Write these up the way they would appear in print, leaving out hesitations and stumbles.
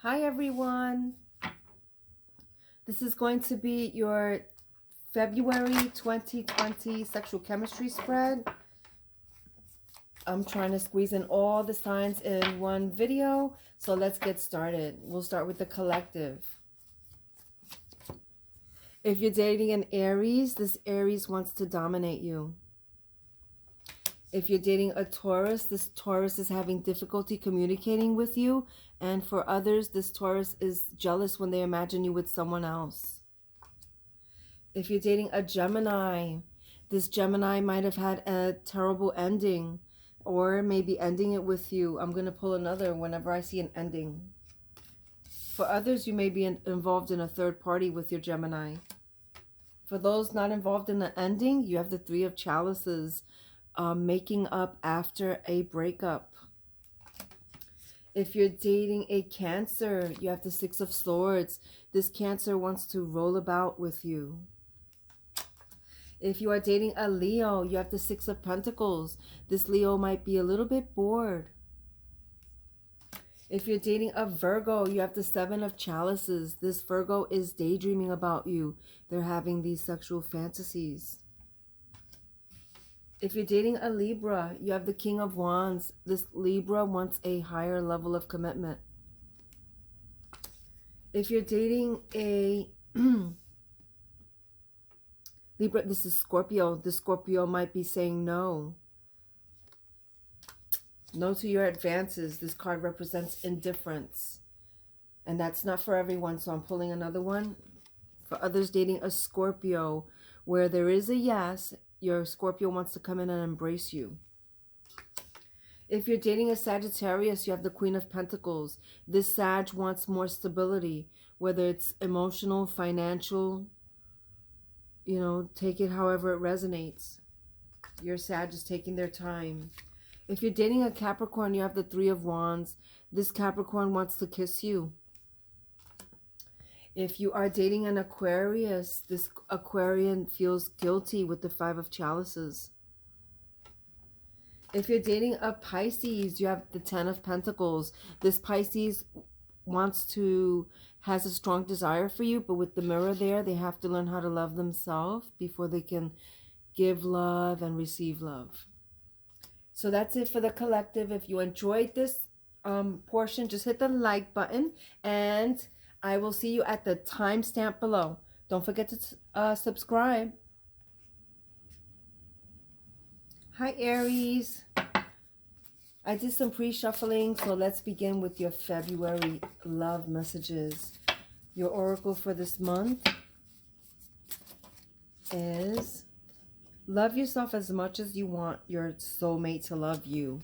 Hi everyone. This is going to be your February 2020 sexual chemistry spread. I'm trying to squeeze in all the signs in one video, so let's get started. We'll start with the collective. If you're dating an Aries, this Aries wants to dominate you. If you're dating a Taurus, this Taurus is having difficulty communicating with you. And for others, this Taurus is jealous when they imagine you with someone else. If you're dating a Gemini, this Gemini might have had a terrible ending or maybe ending it with you. I'm going to pull another whenever I see an ending. For others, you may be involved in a third party with your Gemini. For those not involved in the ending, you have the Three of Chalices. Making up after a breakup. If you're dating a Cancer, you have the Six of Swords. This Cancer wants to roll about with you. If you are dating a Leo, you have the Six of Pentacles. This Leo might be a little bit bored. If you're dating a Virgo, you have the Seven of Chalices. This Virgo is daydreaming about you. They're having these sexual fantasies. If you're dating a Libra, you have the King of Wands. This Libra wants a higher level of commitment. If you're dating a Libra, this is Scorpio. The Scorpio might be saying no. No to your advances. This card represents indifference. And that's not for everyone, so I'm pulling another one. For others dating a Scorpio, where there is a yes, your Scorpio wants to come in and embrace you. If you're dating a Sagittarius, you have the Queen of Pentacles. This Sag wants more stability, whether it's emotional, financial, take it however it resonates. Your Sag is taking their time. If you're dating a Capricorn, you have the Three of Wands. This Capricorn wants to kiss you. If you are dating an Aquarius, this Aquarian feels guilty with the Five of Chalices. If you're dating a Pisces, you have the Ten of Pentacles. This Pisces has a strong desire for you, but with the mirror there, they have to learn how to love themselves before they can give love and receive love. So that's it for the collective. If you enjoyed this portion, just hit the like button, and I will see you at the timestamp below. Don't forget to subscribe. Hi, Aries. I did some pre-shuffling, so let's begin with your February love messages. Your oracle for this month is love yourself as much as you want your soulmate to love you.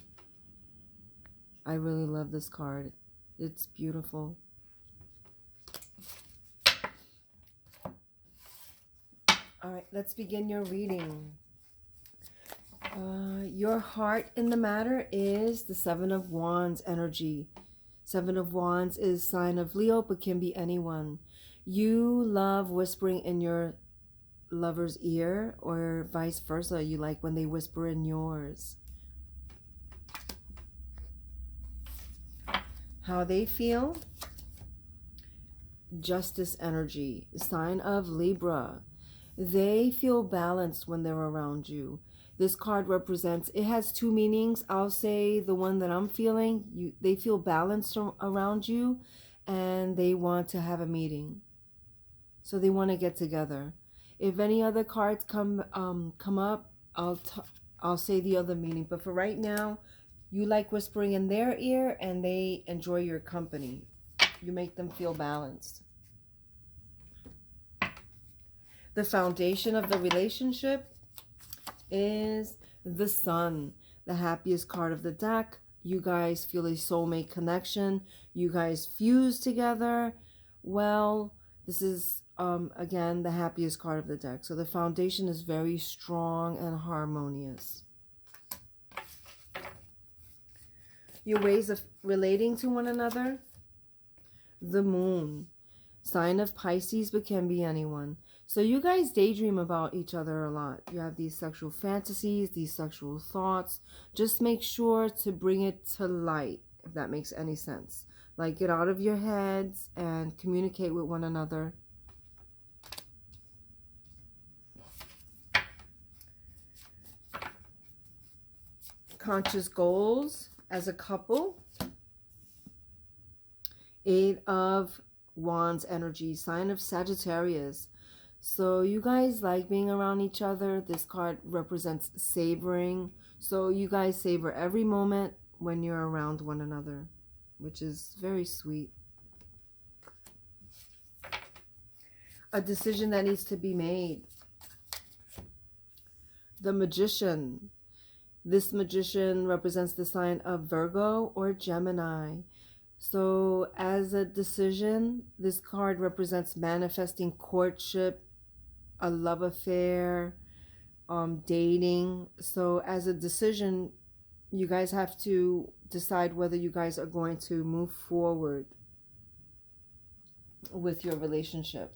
I really love this card. It's beautiful. All right, let's begin your reading. Your heart in the matter is the Seven of Wands energy. Seven of Wands is sign of Leo, but can be anyone. You love whispering in your lover's ear, or vice versa. You like when they whisper in yours. How they feel? Justice energy, sign of Libra. They feel balanced when they're around you. This card represents, it has two meanings. I'll say the one that I'm feeling. They feel balanced around you, and they want to have a meeting. So they want to get together. If any other cards come up, I'll say the other meaning. But for right now, you like whispering in their ear, and they enjoy your company. You make them feel balanced. The foundation of the relationship is the Sun, the happiest card of the deck. You guys feel a soulmate connection. You guys fuse together. Well, this is, again, the happiest card of the deck. So the foundation is very strong and harmonious. Your ways of relating to one another. The Moon, sign of Pisces, but can be anyone. So you guys daydream about each other a lot. You have these sexual fantasies, these sexual thoughts. Just make sure to bring it to light, if that makes any sense. Like, get out of your heads and communicate with one another. Conscious goals as a couple. Eight of Wands energy, sign of Sagittarius. So you guys like being around each other. This card represents savoring. So you guys savor every moment when you're around one another, which is very sweet. A decision that needs to be made. The Magician. This Magician represents the sign of Virgo or Gemini. So as a decision, this card represents manifesting courtship, a love affair, dating. So as a decision, you guys have to decide whether you guys are going to move forward with your relationship.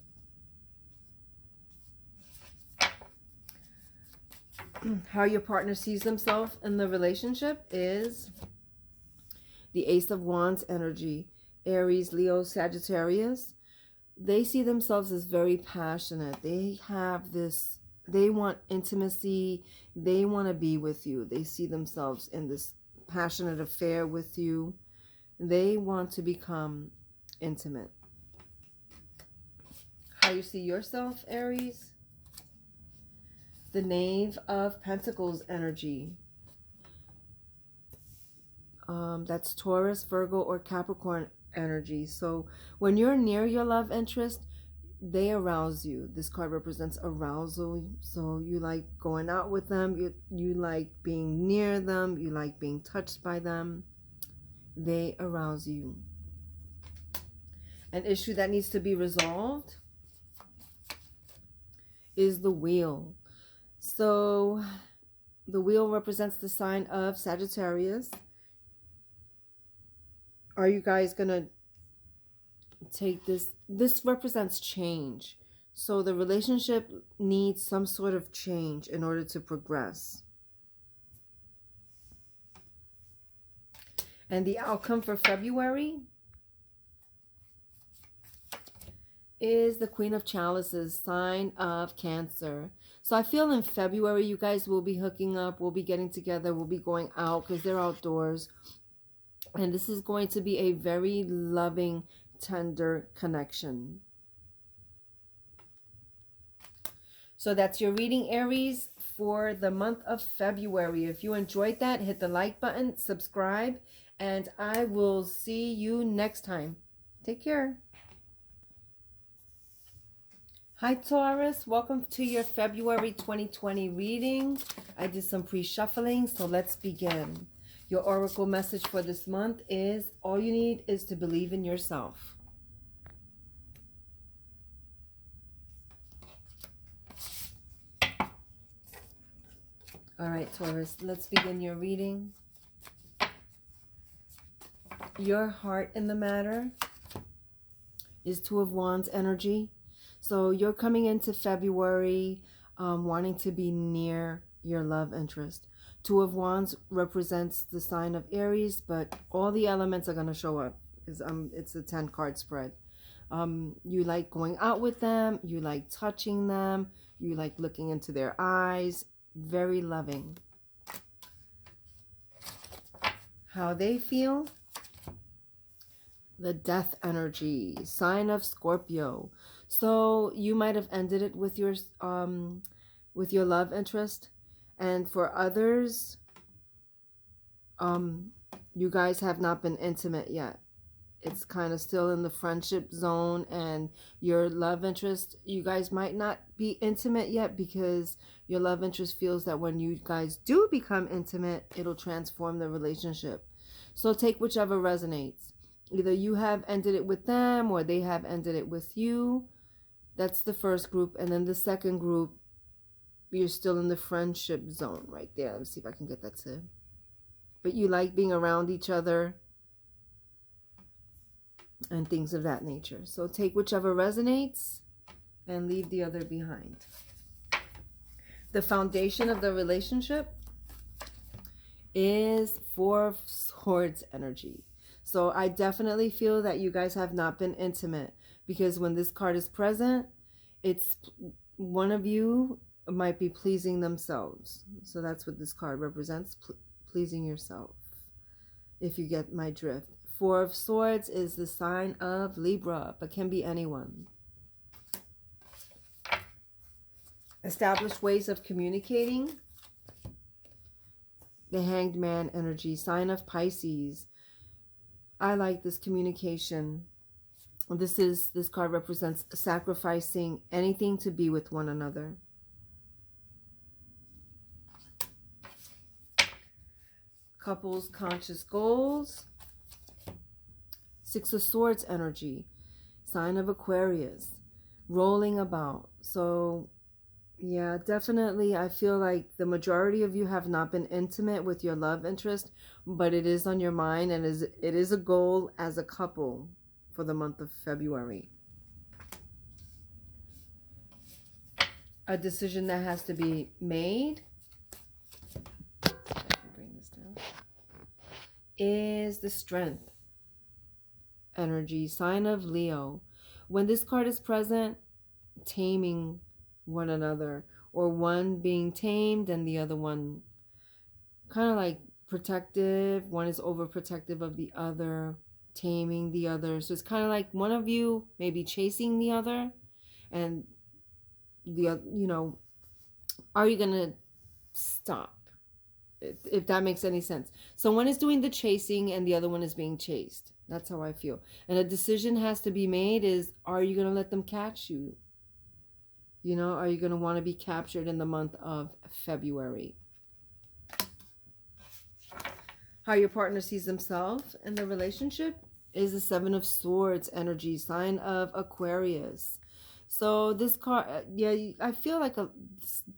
How your partner sees themselves in the relationship is the Ace of Wands energy. Aries, Leo, Sagittarius. They see themselves as very passionate. They have this, they want intimacy. They want to be with you. They see themselves in this passionate affair with you. They want to become intimate. How you see yourself, Aries? The Knave of Pentacles energy. That's Taurus, Virgo, or Capricorn energy. So when you're near your love interest, they arouse you. This card represents arousal. So you like going out with them. You like being near them. You like being touched by them. They arouse you. An issue that needs to be resolved is the Wheel. So the Wheel represents the sign of Sagittarius. Are you guys going to take this? This represents change. So the relationship needs some sort of change in order to progress. And the outcome for February is the Queen of Chalices, sign of Cancer. So I feel in February you guys will be hooking up, we'll be getting together, we'll be going out because they're outdoors. And this is going to be a very loving, tender connection. So that's your reading, Aries, for the month of February. If you enjoyed that, hit the like button, subscribe, and I will see you next time. Take care. Hi, Taurus. Welcome to your February 2020 reading. I did some pre-shuffling, so let's begin. Your oracle message for this month is all you need is to believe in yourself. All right, Taurus, let's begin your reading. Your heart in the matter is Two of Wands energy. So you're coming into February wanting to be near your love interest. Two of Wands represents the sign of Aries, but all the elements are going to show up. It's a 10-card spread. You like going out with them. You like touching them. You like looking into their eyes. Very loving. How they feel? The Death energy, sign of Scorpio. So you might have ended it with your love interest. And for others, you guys have not been intimate yet. It's kind of still in the friendship zone, and your love interest, you guys might not be intimate yet because your love interest feels that when you guys do become intimate, it'll transform the relationship. So take whichever resonates. Either you have ended it with them or they have ended it with you. That's the first group. And then the second group, you're still in the friendship zone right there. Let me see if I can get that to. But you like being around each other and things of that nature. So take whichever resonates and leave the other behind. The foundation of the relationship is Four of Swords energy. So I definitely feel that you guys have not been intimate, because when this card is present, it's one of you might be pleasing themselves. So that's what this card represents, pleasing yourself, if you get my drift. Four of Swords is the sign of Libra, but can be anyone. Established ways of communicating. The Hanged Man energy, sign of Pisces. I like this communication. This card represents sacrificing anything to be with one another. Couples conscious goals. Six of Swords energy, sign of Aquarius, rolling about. So yeah, definitely I feel like the majority of you have not been intimate with your love interest, but it is on your mind, and it is a goal as a couple for the month of February. A decision that has to be made. Bring this down. Is the Strength energy, sign of Leo. When this card is present, taming one another, or one being tamed and the other one kind of like protective. One is overprotective of the other, taming the other. So it's kind of like one of you maybe chasing the other, and the, you know, are you gonna stop, if that makes any sense? So one is doing the chasing and the other one is being chased. That's how I feel. And a decision has to be made is, are you gonna let them catch you? You know, are you going to want to be captured in the month of February? How your partner sees themselves in the relationship is the Seven of Swords energy, sign of Aquarius. So this card, yeah, I feel like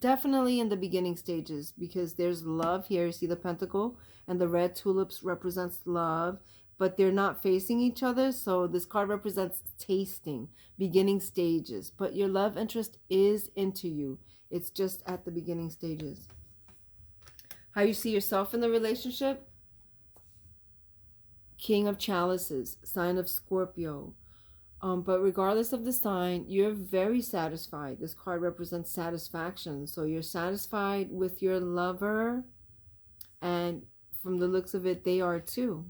definitely in the beginning stages, because there's love here. You see the pentacle, and the red tulips represents love, but they're not facing each other. So this card represents tasting, beginning stages, but your love interest is into you. It's just at the beginning stages. How you see yourself in the relationship? King of Chalices, sign of Scorpio. But regardless of the sign, you're very satisfied. This card represents satisfaction. So you're satisfied with your lover, and from the looks of it, they are too.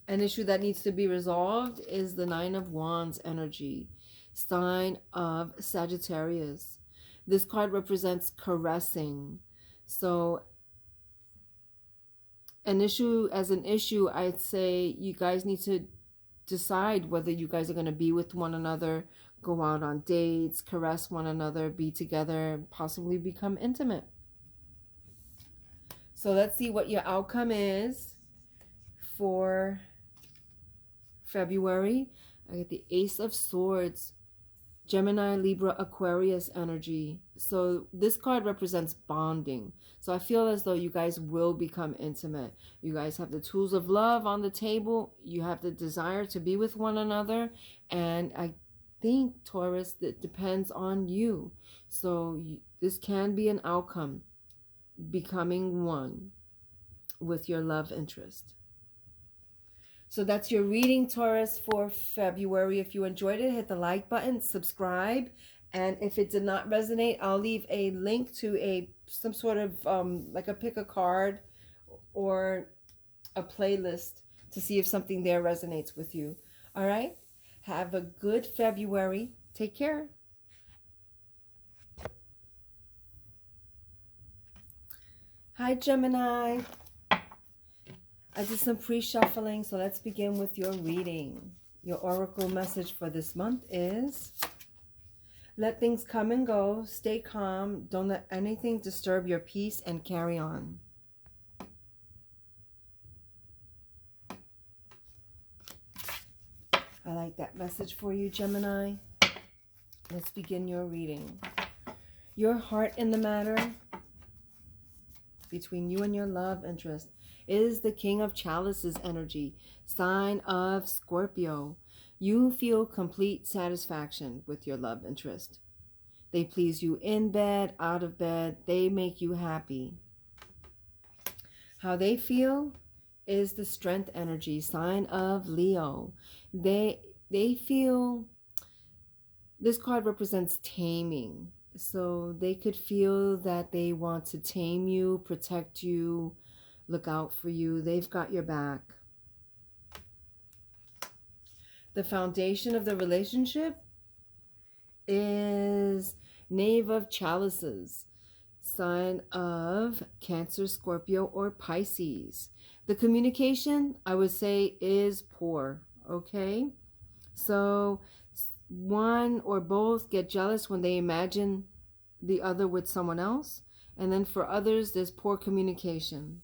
An issue that needs to be resolved is the Nine of Wands energy, sign of Sagittarius. This card represents caressing. So an issue, I'd say you guys need to decide whether you guys are going to be with one another, go out on dates, caress one another, be together, possibly become intimate. So let's see what your outcome is for February. I get the Ace of Swords, Gemini, Libra, Aquarius energy. So this card represents bonding. So I feel as though you guys will become intimate. You guys have the tools of love on the table. You have the desire to be with one another. And I think, Taurus, that depends on you. So this can be an outcome, becoming one with your love interest. So that's your reading, Taurus, for February. If you enjoyed it, hit the like button, subscribe. And if it did not resonate, I'll leave a link to some sort of like a pick a card or a playlist to see if something there resonates with you. All right? Have a good February. Take care. Hi, Gemini. I did some pre-shuffling, so let's begin with your reading. Your oracle message for this month is: let things come and go, stay calm, don't let anything disturb your peace, and carry on. I like that message for you, Gemini. Let's begin your reading. Your heart in the matter between you and your love interest is the King of Chalices energy, sign of Scorpio. You feel complete satisfaction with your love interest. They please you in bed, out of bed. They make you happy. How they feel is the strength energy, sign of Leo. They feel, this card represents taming. So they could feel that they want to tame you, protect you, look out for you. They've got your back. The foundation of the relationship is Knave of Chalices, sign of Cancer, Scorpio, or Pisces. The communication, I would say, is poor, okay? So one or both get jealous when they imagine the other with someone else. And then for others, there's poor communication.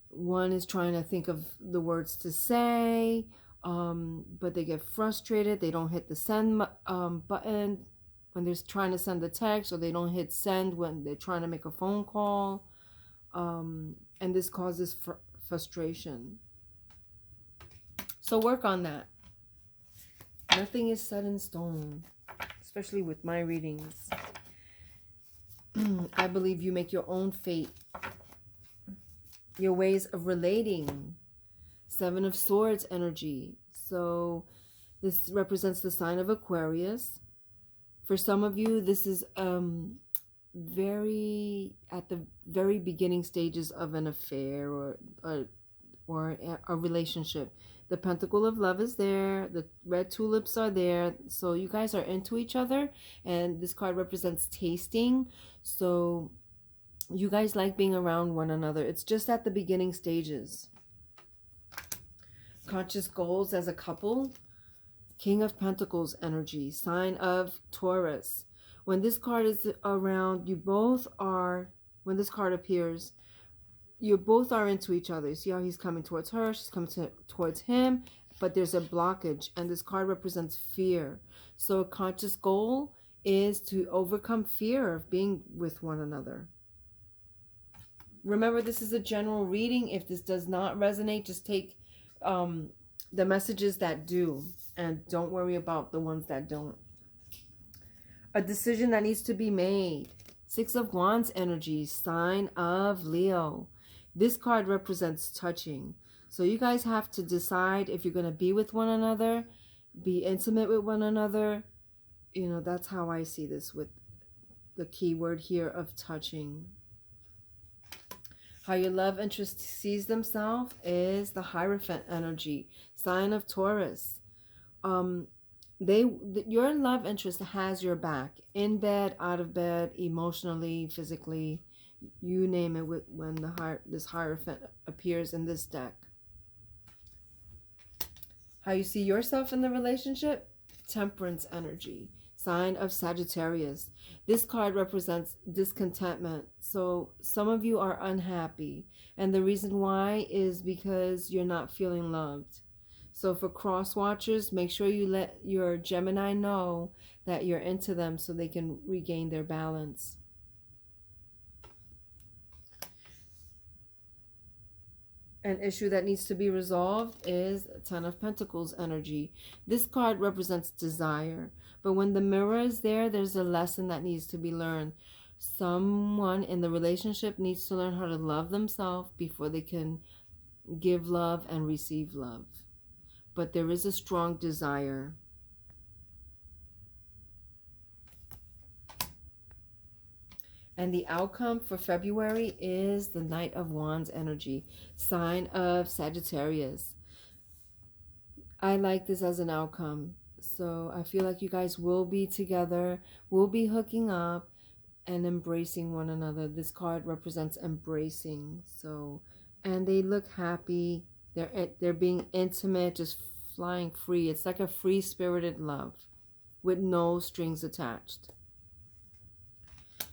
One is trying to think of the words to say, but they get frustrated. They don't hit the send button when they're trying to send a text, or they don't hit send when they're trying to make a phone call. And this causes frustration. So work on that. Nothing is set in stone, especially with my readings. I believe you make your own fate, your ways of relating. Seven of Swords energy. So this represents the sign of Aquarius. For some of you, this is very at the very beginning stages of an affair or a relationship. The Pentacle of Love is there. The red tulips are there. So you guys are into each other. And this card represents tasting. So you guys like being around one another. It's just at the beginning stages. Conscious goals as a couple. King of Pentacles energy. Sign of Taurus. When this card is around, you both are, when this card appears, you both are into each other. See how he's coming towards her, she's coming towards him, but there's a blockage, and this card represents fear. So a conscious goal is to overcome fear of being with one another. Remember, this is a general reading. If this does not resonate, just take the messages that do, and don't worry about the ones that don't. A decision that needs to be made. Six of Wands energy, sign of Leo. This card represents touching. So you guys have to decide if you're going to be with one another, be intimate with one another. You know, that's how I see this, with the key word here of touching. How your love interest sees themselves is the Hierophant energy, sign of Taurus. Your love interest has your back, in bed, out of bed, emotionally, physically, you name it, when this Hierophant appears in this deck. How you see yourself in the relationship? Temperance energy, sign of Sagittarius. This card represents discontentment. So some of you are unhappy, and the reason why is because you're not feeling loved. So for cross watchers, make sure you let your Gemini know that you're into them so they can regain their balance. An issue that needs to be resolved is Ten of Pentacles energy. This card represents desire, but when the mirror is there, there's a lesson that needs to be learned. Someone in the relationship needs to learn how to love themselves before they can give love and receive love. But there is a strong desire. And the outcome for February is the Knight of Wands energy, sign of Sagittarius. I like this as an outcome. So I feel like you guys will be together, will be hooking up and embracing one another. This card represents embracing. So, and they look happy. They're being intimate, just flying free. It's like a free-spirited love with no strings attached.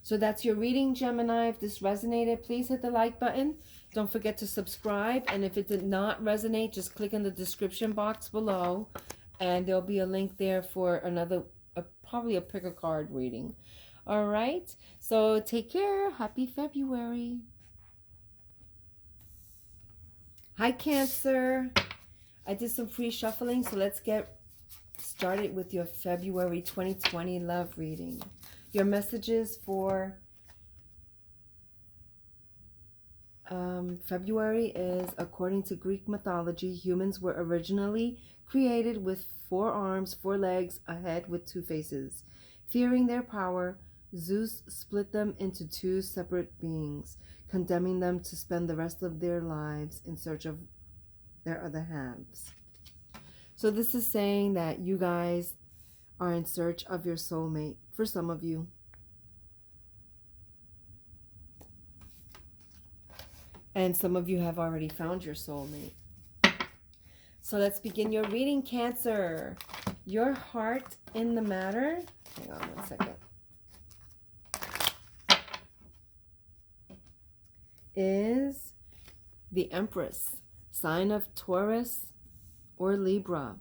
So that's your reading, Gemini. If this resonated, please hit the like button. Don't forget to subscribe. And if it did not resonate, just click in the description box below, and there'll be a link there for another, probably a pick-a-card reading. All right. So take care. Happy February. Hi, Cancer. I did some free shuffling, so let's get started with your February 2020 love reading. Your messages for February is, according to Greek mythology, humans were originally created with 4 arms, 4 legs, a head with 2 faces. Fearing their power, Zeus split them into 2 separate beings, condemning them to spend the rest of their lives in search of their other halves. So this is saying that you guys are in search of your soulmate, for some of you. And some of you have already found your soulmate. So let's begin your reading, Cancer. Your heart in the matter. Hang on one second. Is the Empress, sign of Taurus or Libra.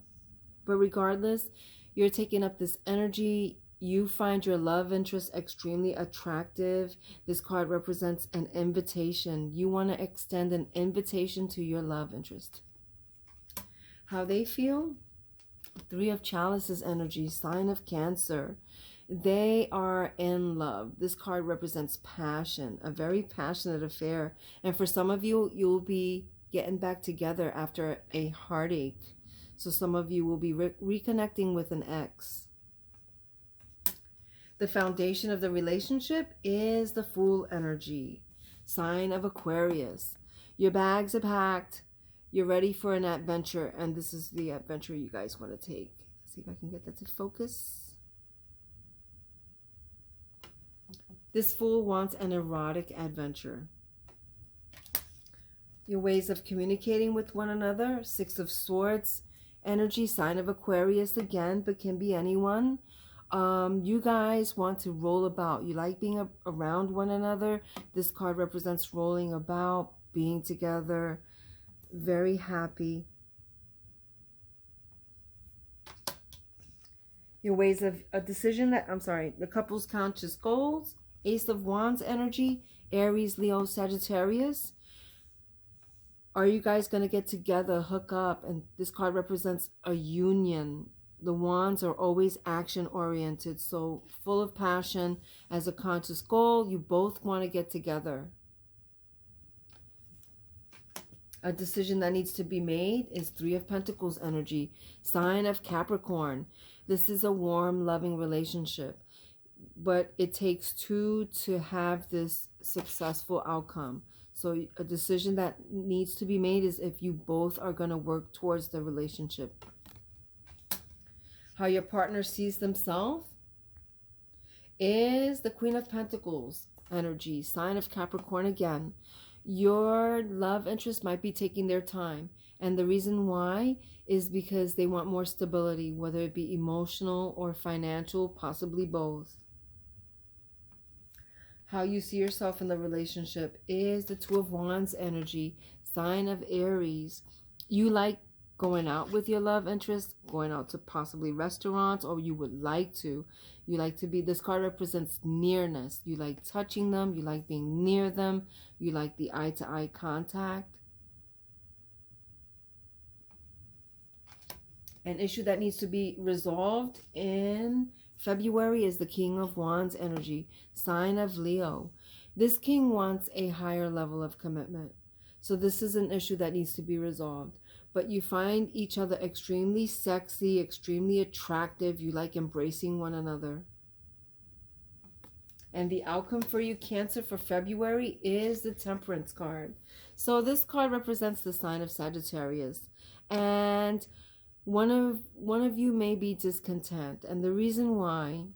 But regardless, you're taking up this energy. You find your love interest extremely attractive. This card represents an invitation. You want to extend an invitation to your love interest. How they feel? 3 of Chalices energy, sign of Cancer. They are in love. This card represents passion, a very passionate affair. And for some of you, you'll be getting back together after a heartache. So some of you will be reconnecting with an ex. The foundation of the relationship is the Fool energy, sign of Aquarius. Your bags are packed. You're ready for an adventure. And this is the adventure you guys want to take. Let's see if I can get that to focus. This Fool wants an erotic adventure. Your ways of communicating with one another, 6 of Swords energy, sign of Aquarius again, but can be anyone. You guys want to roll about. You like being around one another. This card represents rolling about, being together, very happy. Your ways of a decision that, the couple's conscious goals, Ace of Wands energy, Aries, Leo, Sagittarius. Are you guys going to get together, hook up? And this card represents a union. The Wands are always action-oriented, so full of passion. As a conscious goal, you both want to get together. A decision that needs to be made is 3 of Pentacles energy, sign of Capricorn. This is a warm, loving relationship, but it takes 2 to have this successful outcome. So a decision that needs to be made is if you both are going to work towards the relationship. How your partner sees themselves is the Queen of Pentacles energy, sign of Capricorn again. Your love interest might be taking their time. And the reason why is because they want more stability, whether it be emotional or financial, possibly both. How you see yourself in the relationship is the 2 of Wands energy, sign of Aries. You like going out with your love interest, going out to possibly restaurants, or you would like to. You like to be, this card represents nearness. You like touching them. You like being near them. You like the eye-to-eye contact. An issue that needs to be resolved in February is the King of Wands energy, sign of Leo. This king wants a higher level of commitment. So this is an issue that needs to be resolved. But you find each other extremely sexy, extremely attractive. You like embracing one another. And the outcome for you, Cancer, for February is the Temperance card. So this card represents the sign of Sagittarius. And one of you may be discontent. And the reason why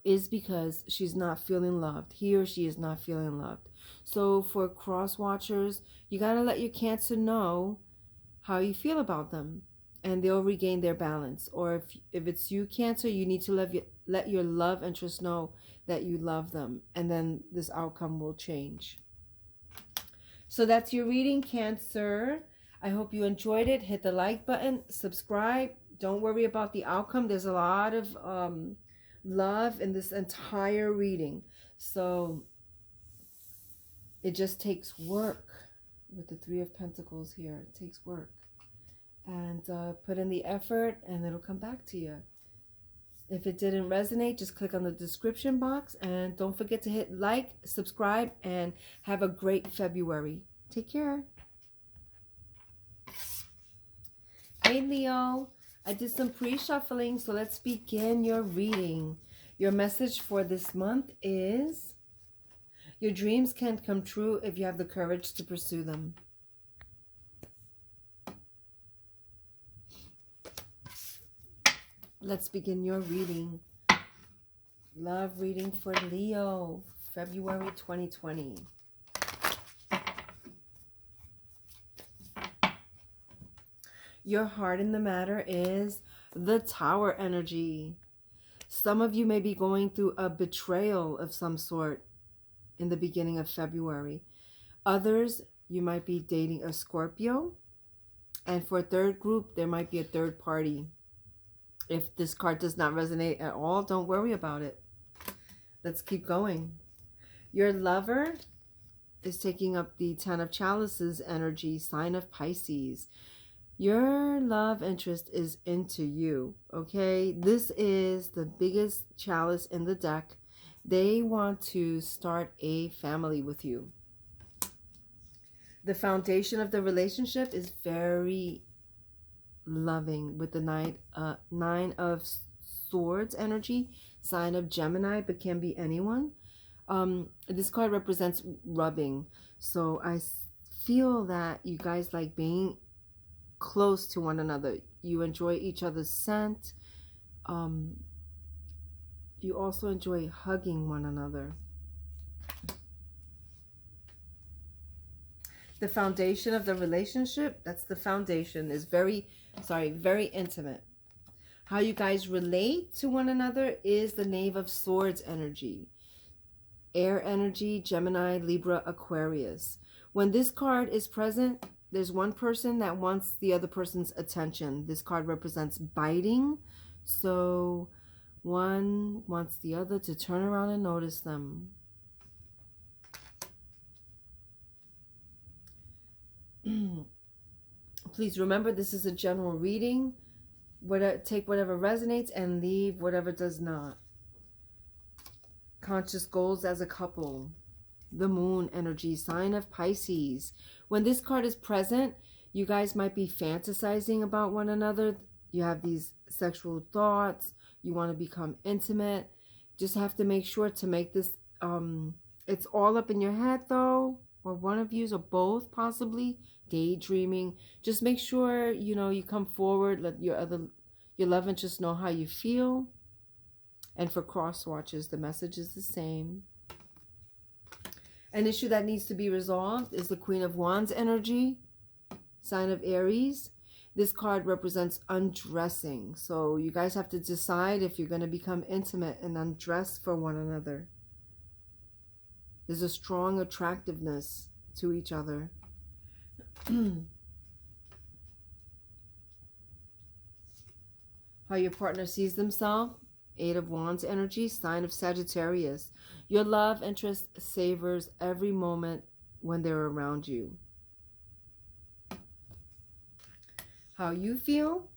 is because she's not feeling loved. He or she is not feeling loved. So for cross watchers, you got to let your Cancer know how you feel about them, and they'll regain their balance. Or if it's you, Cancer, you need to let your love interest know that you love them, and then this outcome will change. So that's your reading, Cancer. I hope you enjoyed it. Hit the like button, subscribe. Don't worry about the outcome. There's a lot of love in this entire reading, so it just takes work. With the 3 of Pentacles here, it takes work. And put in the effort, and it'll come back to you. If it didn't resonate, just click on the description box. And don't forget to hit like, subscribe, and have a great February. Take care. Hey, Leo. I did some pre-shuffling, so let's begin your reading. Your message for this month is: your dreams can come true if you have the courage to pursue them. Let's begin your reading. Love reading for Leo, February 2020. Your heart in the matter is the Tower energy. Some of you may be going through a betrayal of some sort in the beginning of February. Others, you might be dating a Scorpio. And for a third group, there might be a third party. If this card does not resonate at all, don't worry about it. Let's keep going. Your lover is taking up the Ten of Chalices energy, sign of Pisces. Your love interest is into you, okay? This is the biggest chalice in the deck. They want to start a family with you. The foundation of the relationship is very loving with the Nine of Swords energy, sign of Gemini, but can be anyone. This card represents rubbing. So I feel that you guys like being close to one another. You enjoy each other's scent. You also enjoy hugging one another. The foundation of the relationship, that's the foundation, is very intimate. How you guys relate to one another is the Knave of Swords energy. Air energy, Gemini, Libra, Aquarius. When this card is present, there's one person that wants the other person's attention. This card represents biting. So one wants the other to turn around and notice them. Please remember, this is a general reading. Take whatever resonates and leave whatever does not. Conscious goals as a couple. The Moon energy, sign of Pisces. When this card is present, you guys might be fantasizing about one another. You have these sexual thoughts. You want to become intimate. Just have to make sure to make this, it's all up in your head though, or one of yous, or both possibly, daydreaming. Just make sure, you come forward, let your love interest know how you feel. And for cross watches, the message is the same. An issue that needs to be resolved is the Queen of Wands energy, sign of Aries. This card represents undressing. So you guys have to decide if you're going to become intimate and undress for one another. There's a strong attractiveness to each other. How your partner sees themselves. Eight of Wands energy, sign of Sagittarius. Your love interest savors every moment when they're around you. How you feel?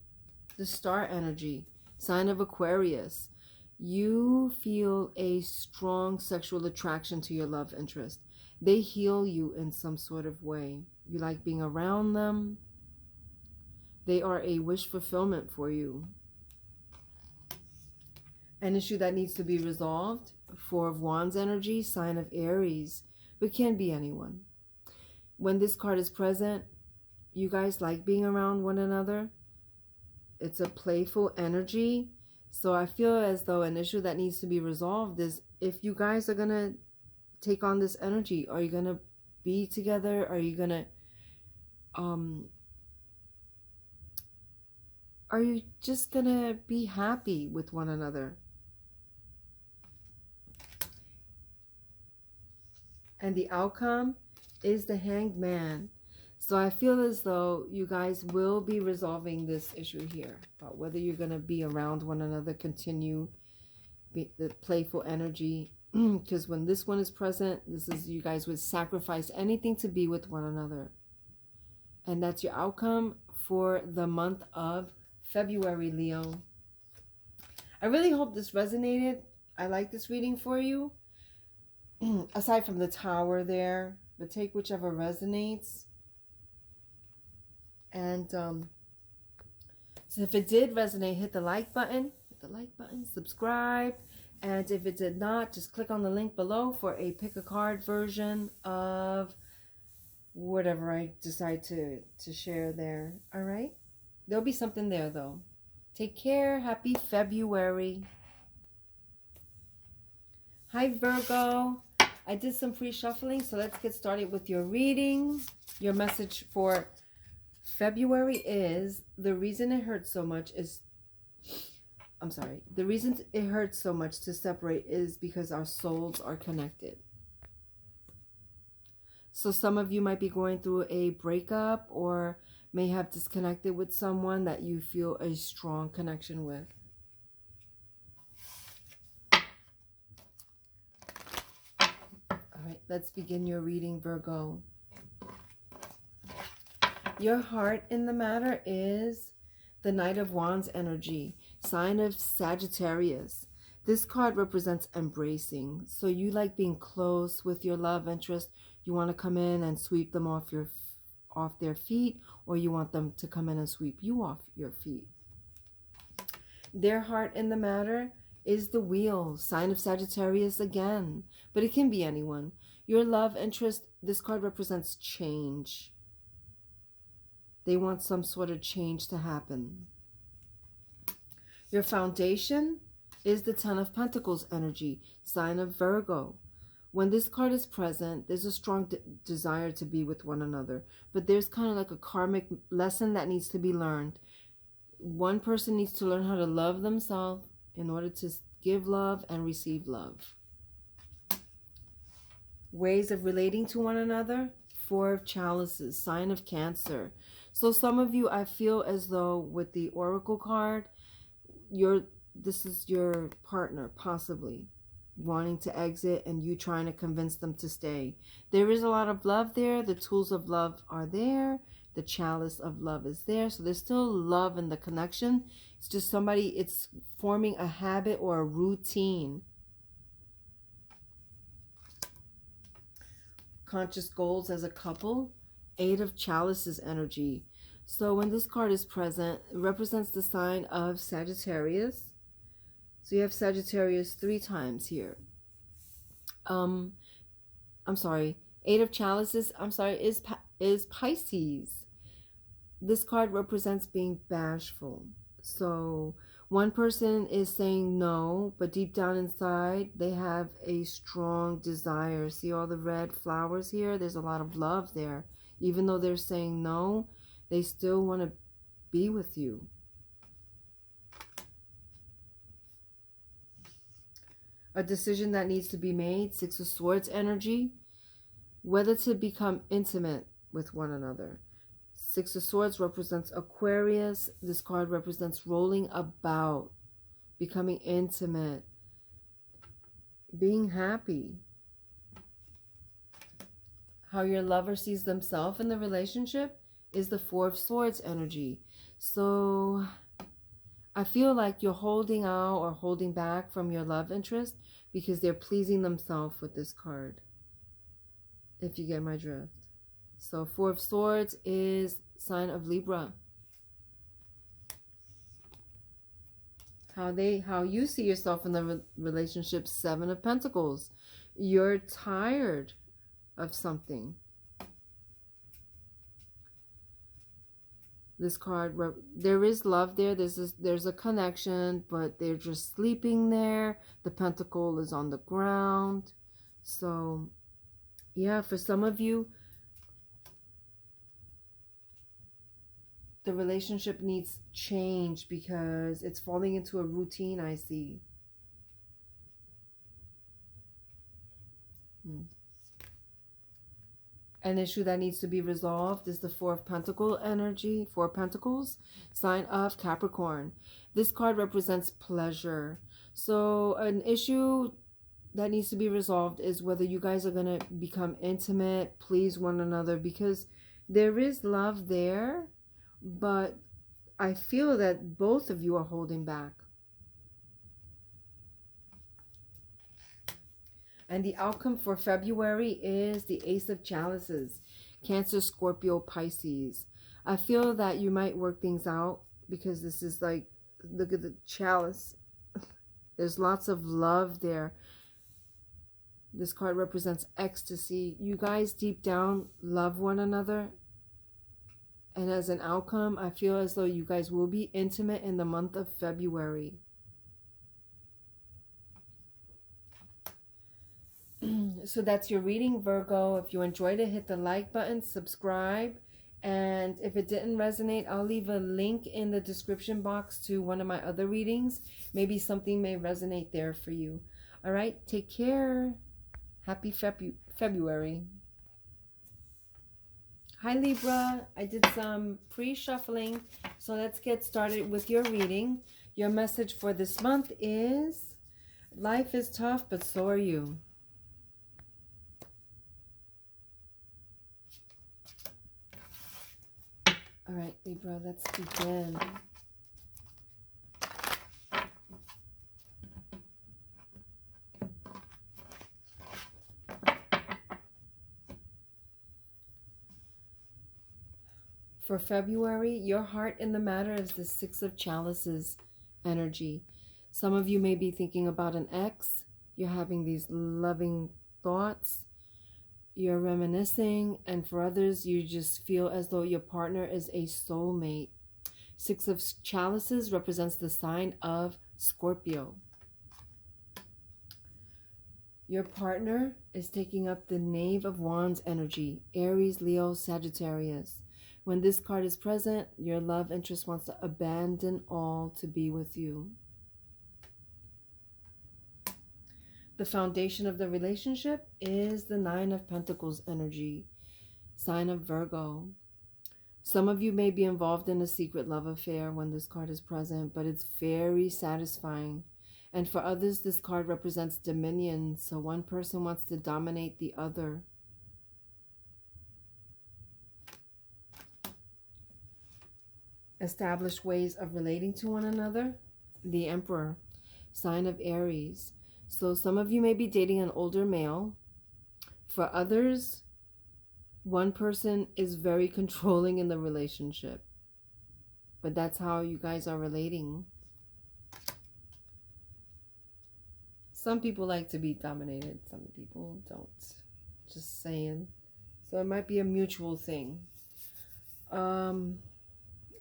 The Star energy, sign of Aquarius. You feel a strong sexual attraction to your love interest. They heal you in some sort of way. You like being around them. They are a wish fulfillment for you. An issue that needs to be resolved. Four of Wands energy, sign of Aries, but can be anyone. When this card is present, you guys like being around one another. It's a playful energy. So I feel as though an issue that needs to be resolved is if you guys are going to take on this energy. Are you going to be together? Are you going to... are you just going to be happy with one another? And the outcome is the Hanged Man. So I feel as though you guys will be resolving this issue here. About whether you're going to be around one another, continue the playful energy. Because when this one is present, this is you guys would sacrifice anything to be with one another. And that's your outcome for the month of February, Leo. I really hope this resonated. I like this reading for you. Aside from the Tower there, but take whichever resonates. And so if it did resonate, hit the like button, subscribe. And if it did not, just click on the link below for a pick a card version of whatever I decide to share there. All right? There'll be something there, though. Take care. Happy February. Hi, Virgo. I did some pre-shuffling, so let's get started with your reading. Your message for February is, the reason it hurts so much is, the reason it hurts so much to separate is because our souls are connected. So some of you might be going through a breakup or may have disconnected with someone that you feel a strong connection with. All right, let's begin your reading, Virgo. Your heart in the matter is the Knight of Wands energy, sign of Sagittarius. This card represents embracing. So you like being close with your love interest. You want to come in and sweep them off their feet, or you want them to come in and sweep you off your feet. Their heart in the matter is the Wheel, sign of Sagittarius again, but it can be anyone. Your love interest, this card represents change. They want some sort of change to happen. Your foundation is the Ten of Pentacles energy, sign of Virgo. When this card is present, there's a strong desire to be with one another, but there's kind of like a karmic lesson that needs to be learned. One person needs to learn how to love themselves in order to give love and receive love. Ways of relating to one another, Four of Chalices, sign of Cancer. So some of you, I feel as though with the Oracle card, this is your partner possibly wanting to exit and you trying to convince them to stay. There is a lot of love there. The tools of love are there. The chalice of love is there. So there's still love in the connection. It's just it's forming a habit or a routine. Conscious goals as a couple, Eight of Chalices energy. So when this card is present, it represents the sign of Sagittarius. So you have Sagittarius 3 times here. Eight of Chalices, is Pisces. This card represents being bashful. So one person is saying no, but deep down inside, they have a strong desire. See all the red flowers here? There's a lot of love there. Even though they're saying no, they still want to be with you. A decision that needs to be made, Six of Swords energy, whether to become intimate with one another. Six of Swords represents Aquarius. This card represents rolling about, becoming intimate, being happy. How your lover sees themselves in the relationship is the Four of Swords energy. So I feel like you're holding out or holding back from your love interest because they're pleasing themselves with this card, if you get my drift. So Four of Swords is sign of Libra. How you see yourself in the relationship, Seven of Pentacles. You're tired of something. This card, there is love there. There's a connection, but they're just sleeping there. The pentacle is on the ground. So, yeah, for some of you, the relationship needs change because it's falling into a routine, I see. An issue that needs to be resolved is the Four of Pentacles energy, Four of Pentacles, sign of Capricorn. This card represents pleasure. So an issue that needs to be resolved is whether you guys are going to become intimate, please one another, because there is love there, but I feel that both of you are holding back. And the outcome for February is the Ace of Chalices. Cancer, Scorpio, Pisces. I feel that you might work things out because this is like, look at the chalice. There's lots of love there. This card represents ecstasy. You guys deep down love one another. And as an outcome, I feel as though you guys will be intimate in the month of February. So that's your reading, Virgo. If you enjoyed it, hit the like button, subscribe. And if it didn't resonate, I'll leave a link in the description box to one of my other readings. Maybe something may resonate there for you. All right, take care. Happy February. Hi, Libra. I did some pre-shuffling. So let's get started with your reading. Your message for this month is, life is tough, but so are you. All right, Libra, let's begin. For February, your heart in the matter is the Six of Chalices energy. Some of you may be thinking about an ex. You're having these loving thoughts. You're reminiscing, and for others, you just feel as though your partner is a soulmate. Six of Chalices represents the sign of Scorpio. Your partner is taking up the Knave of Wands energy, Aries, Leo, Sagittarius. When this card is present, your love interest wants to abandon all to be with you. The foundation of the relationship is the Nine of Pentacles energy, sign of Virgo. Some of you may be involved in a secret love affair when this card is present, but it's very satisfying. And for others, this card represents dominion, so one person wants to dominate the other. Established ways of relating to one another, the Emperor, sign of Aries. So some of you may be dating an older male. For others, one person is very controlling in the relationship. But that's how you guys are relating. Some people like to be dominated. Some people don't. Just saying. So it might be a mutual thing.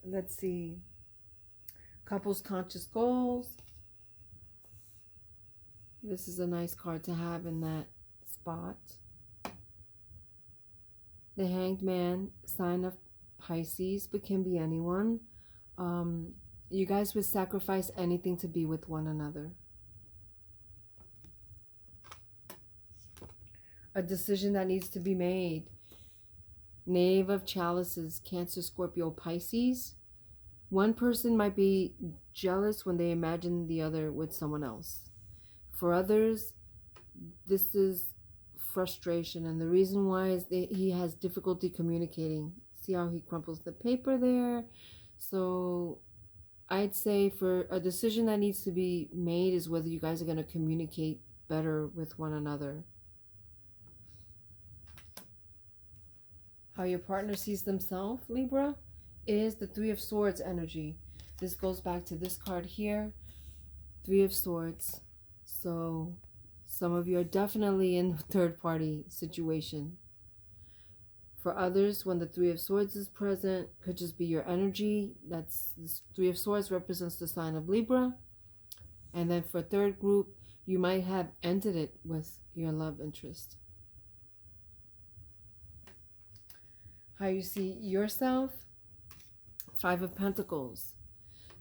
Let's see. Couples conscious goals. This is a nice card to have in that spot. The Hanged Man, sign of Pisces, but can be anyone. You guys would sacrifice anything to be with one another. A decision that needs to be made. Knave of Chalices, Cancer, Scorpio, Pisces. One person might be jealous when they imagine the other with someone else. For others, this is frustration, and the reason why is that he has difficulty communicating. See how he crumples the paper there? So I'd say for a decision that needs to be made is whether you guys are going to communicate better with one another. How your partner sees themselves, Libra, is the Three of Swords energy. This goes back to this card here, Three of Swords. So some of you are definitely in a third-party situation. For others, when the Three of Swords is present, could just be your energy. That's this Three of Swords represents the sign of Libra. And then for third group, you might have ended it with your love interest. How you see yourself, Five of Pentacles.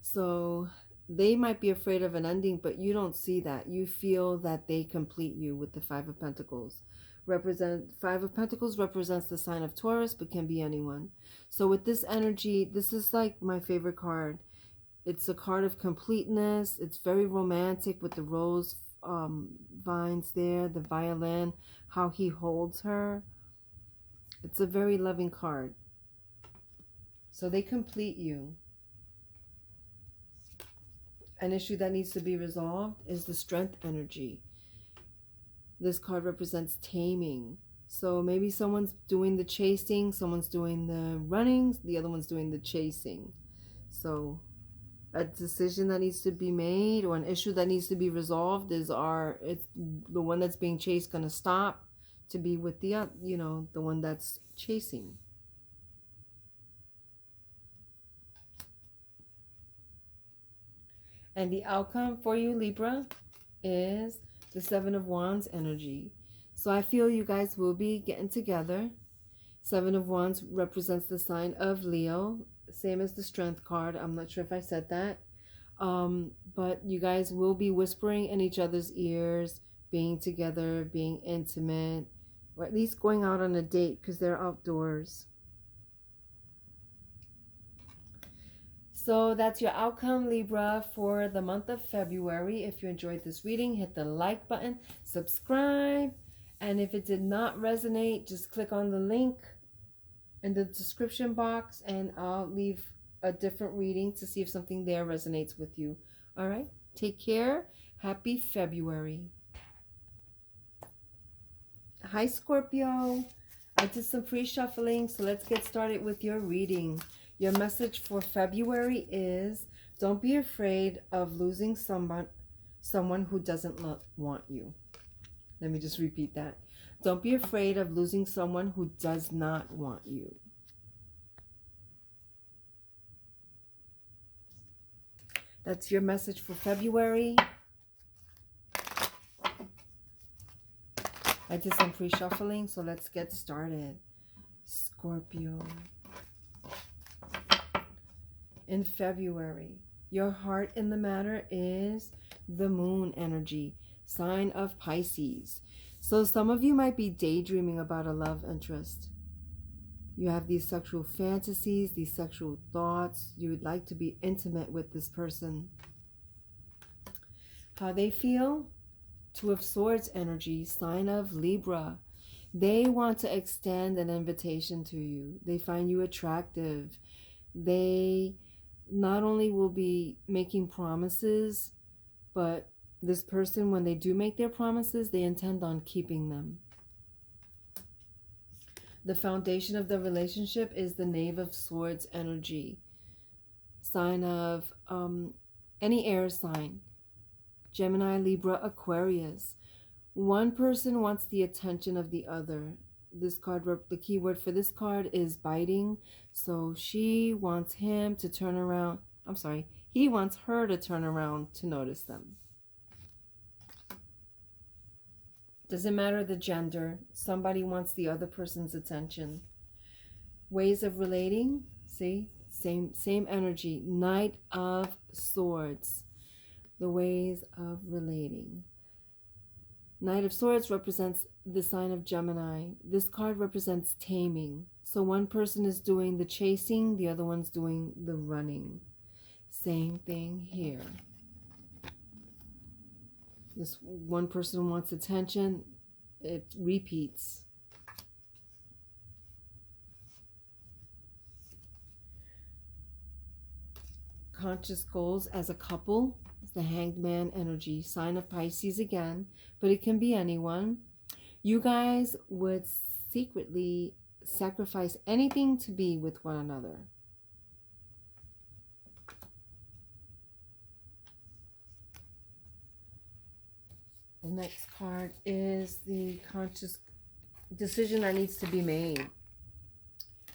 So they might be afraid of an ending, but you don't see that. You feel that they complete you with the Five of Pentacles. Five of Pentacles represents the sign of Taurus, but can be anyone. So with this energy, this is like my favorite card. It's a card of completeness. It's very romantic with the rose vines there, the violin, how he holds her. It's a very loving card. So they complete you. An issue that needs to be resolved is the Strength energy. This card represents taming. So maybe someone's doing the chasing, someone's doing the running, the other one's doing the chasing. So a decision that needs to be made or an issue that needs to be resolved is it's the one that's being chased going to stop to be with the the one that's chasing. And the outcome for you, Libra, is the Seven of Wands energy. So I feel you guys will be getting together. Seven of Wands represents the sign of Leo, same as the Strength card. I'm not sure if I said that. But you guys will be whispering in each other's ears, being together, being intimate, or at least going out on a date because they're outdoors. So that's your outcome, Libra, for the month of February. If you enjoyed this reading, hit the like button, subscribe, and if it did not resonate, just click on the link in the description box and I'll leave a different reading to see if something there resonates with you. All right, take care. Happy February. Hi, Scorpio. I did some pre-shuffling, so let's get started with your reading. Your message for February is, don't be afraid of losing someone who doesn't want you. Let me just repeat that. Don't be afraid of losing someone who does not want you. That's your message for February. I did some pre-shuffling, so let's get started. Scorpio. In February, your heart in the matter is the moon energy, sign of Pisces. So some of you might be daydreaming about a love interest. You have these sexual fantasies, these sexual thoughts. You would like to be intimate with this person. How they feel? Two of Swords energy, sign of Libra. They want to extend an invitation to you. They find you attractive. They not only will be making promises, but this person, when they do make their promises, they intend on keeping them. The foundation of the relationship is the Knave of Swords energy, sign of any air sign, Gemini, Libra, Aquarius. One person wants the attention of the other. This card, the keyword for this card is biting. So she wants him to turn around. I'm sorry, he wants her to turn around to notice them. Doesn't matter the gender. Somebody wants the other person's attention. Ways of relating. See, same energy. Knight of Swords. The ways of relating. Knight of Swords represents the sign of Gemini. This card represents taming. So one person is doing the chasing, the other one's doing the running. Same thing here. This one person wants attention, it repeats. Conscious goals as a couple. It's the Hanged Man energy, sign of Pisces again, but it can be anyone. You guys would secretly sacrifice anything to be with one another. The next card is the conscious decision that needs to be made.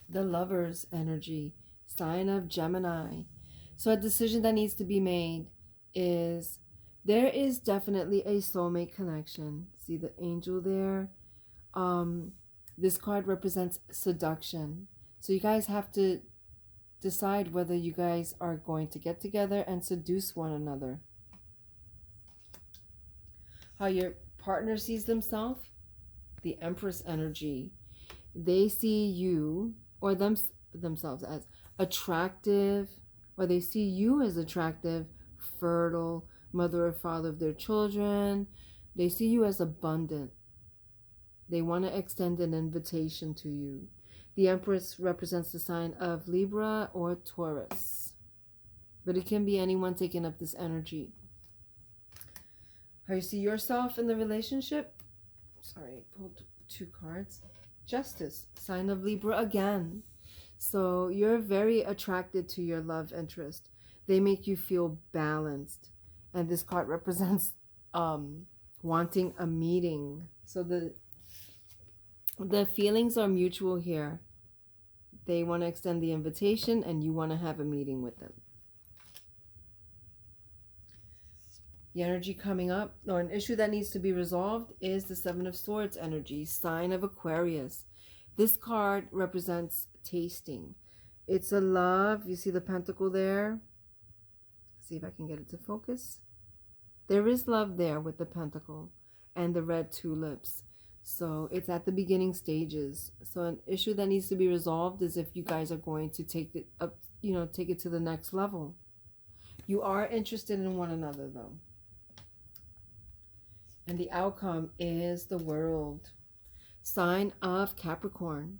The Lover's energy, sign of Gemini. So a decision that needs to be made is, there is definitely a soulmate connection. See the angel there? This card represents seduction. So you guys have to decide whether you guys are going to get together and seduce one another. How your partner sees themselves, the Empress energy. They see you or themselves as attractive, or they see you as attractive, fertile, mother or father of their children. They see you as abundant. They want to extend an invitation to you. The Empress represents the sign of Libra or Taurus, but it can be anyone taking up this energy. How you see yourself in the relationship? Sorry, I pulled 2 cards. Justice, sign of Libra again. So you're very attracted to your love interest. They make you feel balanced. And this card represents wanting a meeting. So the feelings are mutual here. They want to extend the invitation and you want to have a meeting with them. The energy coming up, or an issue that needs to be resolved, is the 7 of Swords energy, sign of Aquarius. This card represents tasting. It's a love. You see the pentacle there? See if I can get it to focus. There is love there with the pentacle and the red tulips. So it's at the beginning stages. So an issue that needs to be resolved is if you guys are going to take it up, take it to the next level. You are interested in one another though. And the outcome is the World, sign of Capricorn.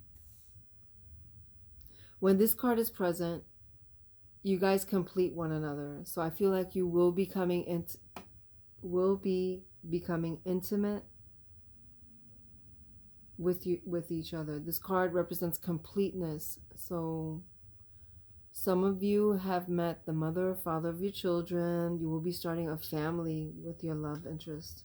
When this card is present, you guys complete one another. So I feel like you will be becoming intimate with each other. This card represents completeness. So some of you have met the mother or father of your children. You will be starting a family with your love interest.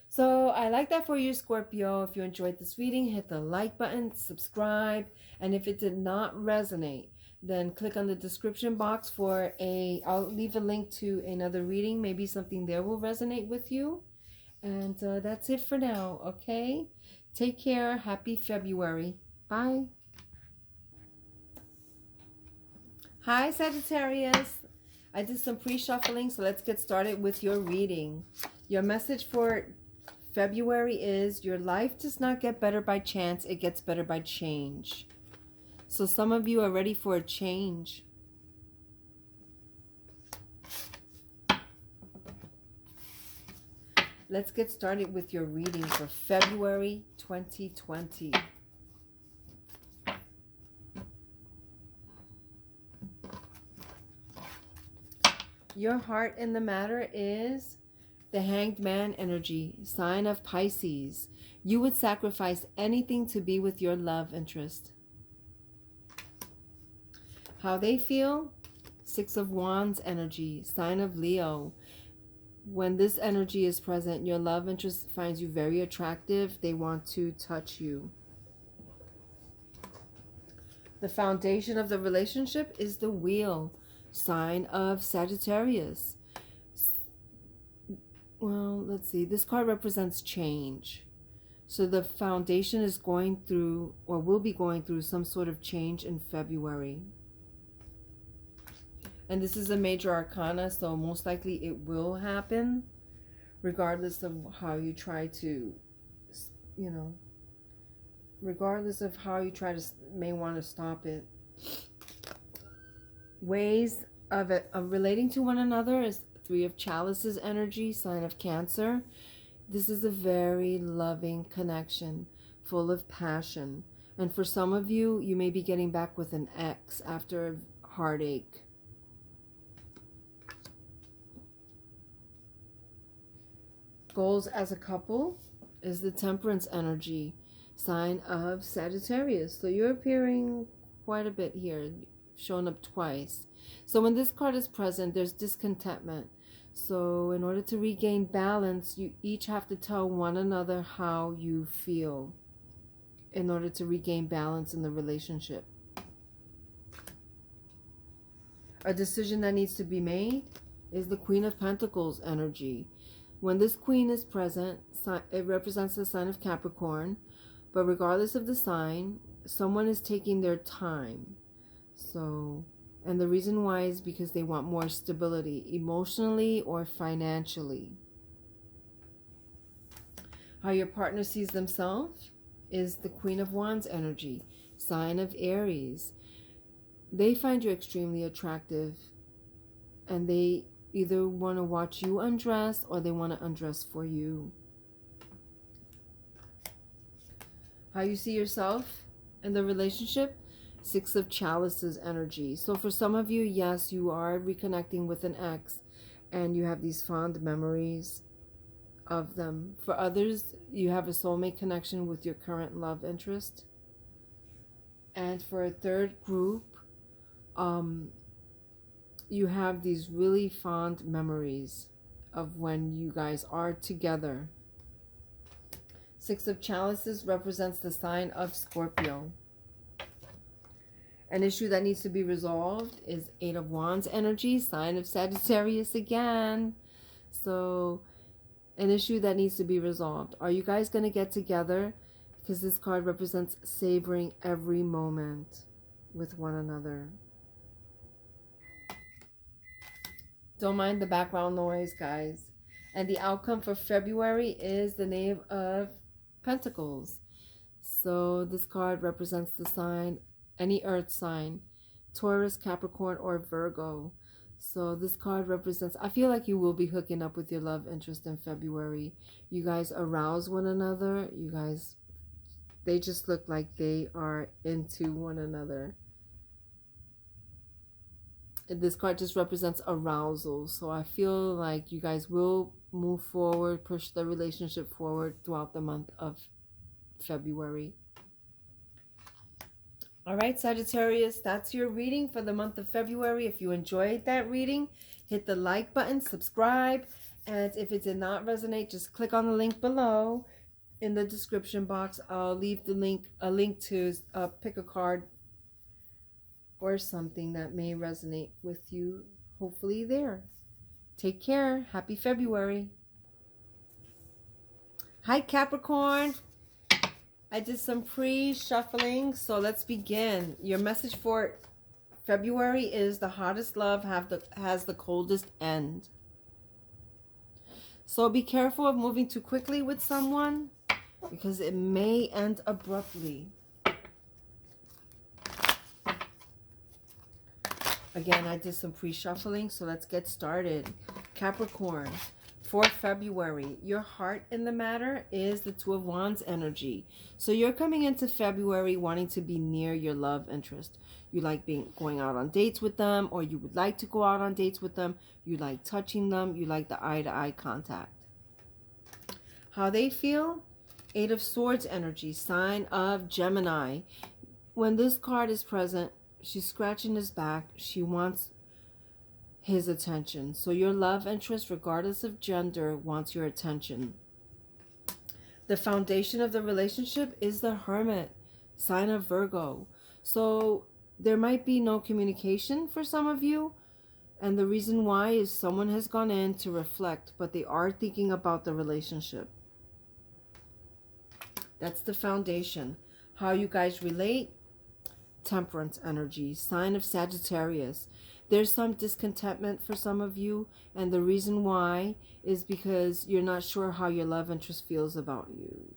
So I like that for you, Scorpio. If you enjoyed this reading, hit the like button, subscribe. And if it did not resonate, then click on the description box for I'll leave a link to another reading. Maybe something there will resonate with you. And that's it for now, okay? Take care. Happy February. Bye. Hi, Sagittarius. I did some pre-shuffling, so let's get started with your reading. Your message for February is, your life does not get better by chance, it gets better by change. So some of you are ready for a change. Let's get started with your reading for February 2020. Your heart in the matter is the Hanged Man energy, sign of Pisces. You would sacrifice anything to be with your love interest. How they feel? 6 of Wands energy, sign of Leo. When this energy is present, your love interest finds you very attractive. They want to touch you. The foundation of the relationship is the Wheel, sign of Sagittarius. Well, let's see. This card represents change. So the foundation is going through, or will be going through, some sort of change in February. And this is a major arcana, so most likely it will happen, regardless of how you try to, regardless of how you may want to stop it. Ways of relating to one another is 3 of Chalices energy, sign of Cancer. This is a very loving connection, full of passion. And for some of you, you may be getting back with an ex after a heartache. Goals as a couple is the Temperance energy, sign of Sagittarius. So you're appearing quite a bit here, showing up twice. So when this card is present, there's discontentment. So in order to regain balance, you each have to tell one another how you feel in order to regain balance in the relationship. A decision that needs to be made is the Queen of Pentacles energy. When this queen is present, it represents the sign of Capricorn. But regardless of the sign, someone is taking their time. And the reason why is because they want more stability, emotionally or financially. How your partner sees themselves is the Queen of Wands energy, sign of Aries. They find you extremely attractive, and they either want to watch you undress or they want to undress for you. How you see yourself in the relationship? 6 of Chalices energy. So for some of you, yes, you are reconnecting with an ex and you have these fond memories of them. For others, you have a soulmate connection with your current love interest. And for a third group, you have these really fond memories of when you guys are together. Six of Chalices represents the sign of Scorpio. An issue that needs to be resolved is Eight of Wands energy, sign of Sagittarius again. So, an issue that needs to be resolved. Are you guys going to get together? Because this card represents savoring every moment with one another. Don't mind the background noise, guys. And the outcome for February is the Knave of Pentacles. So this card represents the sign, any earth sign, Taurus, Capricorn, or Virgo. So this card represents, I feel like you will be hooking up with your love interest in February. You guys arouse one another. You guys, they just look like they are into one another. This card just represents arousal. So I feel like you guys will move forward, push the relationship forward throughout the month of February. All right, Sagittarius, that's your reading for the month of February. If you enjoyed that reading, hit the like button, subscribe, and if it did not resonate, just click on the link below in the description box. I'll leave the a link to pick a card or something that may resonate with you, hopefully there. Take care. Happy February. Hi, Capricorn. I did some pre-shuffling, so let's begin. Your message for February is the hottest love has the coldest end. So be careful of moving too quickly with someone because it may end abruptly. Again, I did some pre-shuffling, so let's get started. Capricorn, for February, your heart in the matter is the Two of Wands energy. So you're coming into February wanting to be near your love interest. You like going out on dates with them, or you would like to go out on dates with them. You like touching them. You like the eye-to-eye contact. How they feel? Eight of Swords energy, sign of Gemini. When this card is present, she's scratching his back. She wants his attention. So your love interest, regardless of gender, wants your attention. The foundation of the relationship is the Hermit, sign of Virgo. So there might be no communication for some of you. And the reason why is someone has gone in to reflect, but they are thinking about the relationship. That's the foundation. How you guys relate? Temperance energy, sign of Sagittarius. There's some discontentment for some of you, and the reason why is because you're not sure how your love interest feels about you.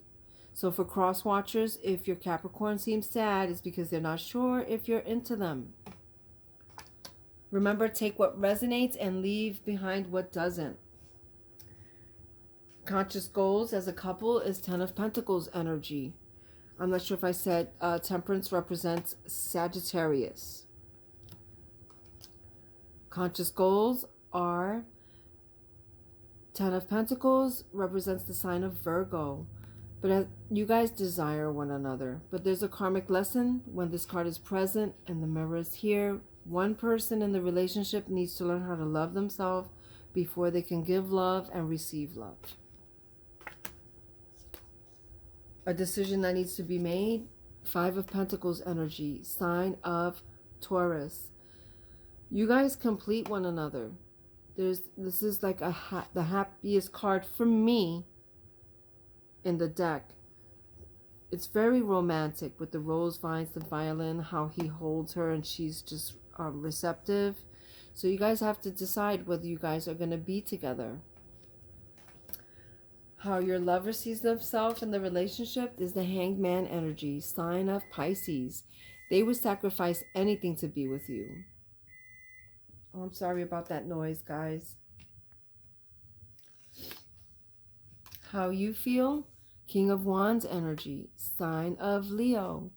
So for cross watchers, if your Capricorn seems sad, it's because they're not sure if you're into them. Remember, take what resonates and leave behind what doesn't. Conscious goals as a couple is Ten of Pentacles energy. I'm not sure if I said Temperance represents Sagittarius. Conscious goals are Ten of Pentacles represents the sign of Virgo. But you guys desire one another. But there's a karmic lesson when this card is present and the mirror is here. One person in the relationship needs to learn how to love themselves before they can give love and receive love. A decision that needs to be made. Five of Pentacles energy, sign of Taurus. You guys complete one another. This is like the happiest card for me in the deck. It's very romantic with the rose vines, the violin, how he holds her and she's just receptive. So you guys have to decide whether you guys are going to be together. How your lover sees themselves in the relationship is the Hanged Man energy, sign of Pisces. They would sacrifice anything to be with you. Oh, I'm sorry about that noise, guys. How you feel? King of Wands energy, sign of Leo.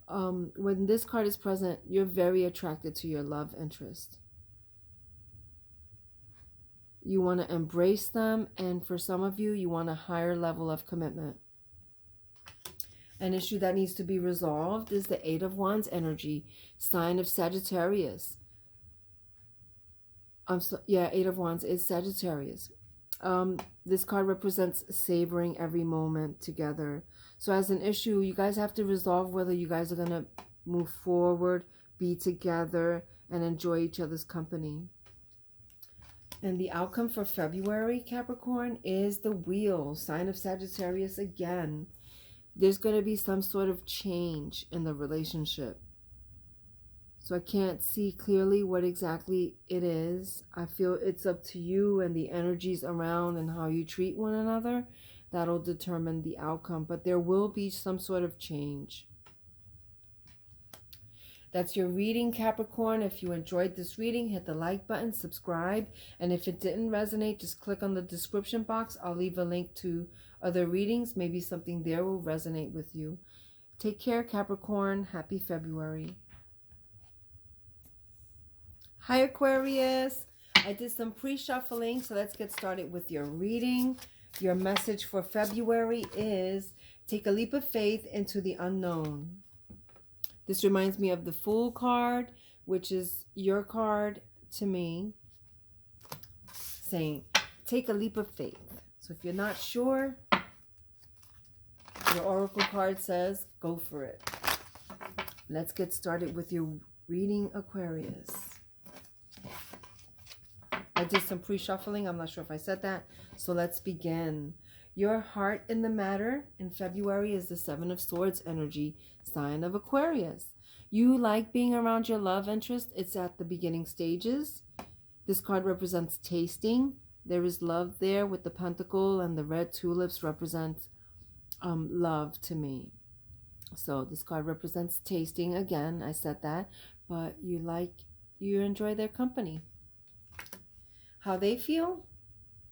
When this card is present, you're very attracted to your love interest. You want to embrace them. And for some of you, you want a higher level of commitment. An issue that needs to be resolved is the Eight of Wands energy, sign of Sagittarius. Eight of Wands is Sagittarius. This card represents savoring every moment together. So as an issue, you guys have to resolve whether you guys are going to move forward, be together, and enjoy each other's company. And the outcome for February, Capricorn, is the Wheel, sign of Sagittarius again. There's going to be some sort of change in the relationship. So I can't see clearly what exactly it is. I feel it's up to you and the energies around and how you treat one another. That'll determine the outcome. But there will be some sort of change. That's your reading, Capricorn. If you enjoyed this reading, hit the like button, subscribe. And if it didn't resonate, just click on the description box. I'll leave a link to other readings. Maybe something there will resonate with you. Take care, Capricorn. Happy February. Hi, Aquarius. I did some pre-shuffling, so let's get started with your reading. Your message for February is take a leap of faith into the unknown. This reminds me of the Fool card, which is your card to me, saying take a leap of faith. So if you're not sure, your oracle card says go for it. Let's get started with your reading, Aquarius. I did some pre-shuffling. I'm not sure if I said that. So let's begin. Your heart in the matter in February is the Seven of Swords energy, sign of Aquarius. You like being around your love interest. It's at the beginning stages. This card represents tasting. There is love there with the pentacle, and the red tulips represent love to me. So this card represents tasting. Again, I said that, but you enjoy their company. How they feel?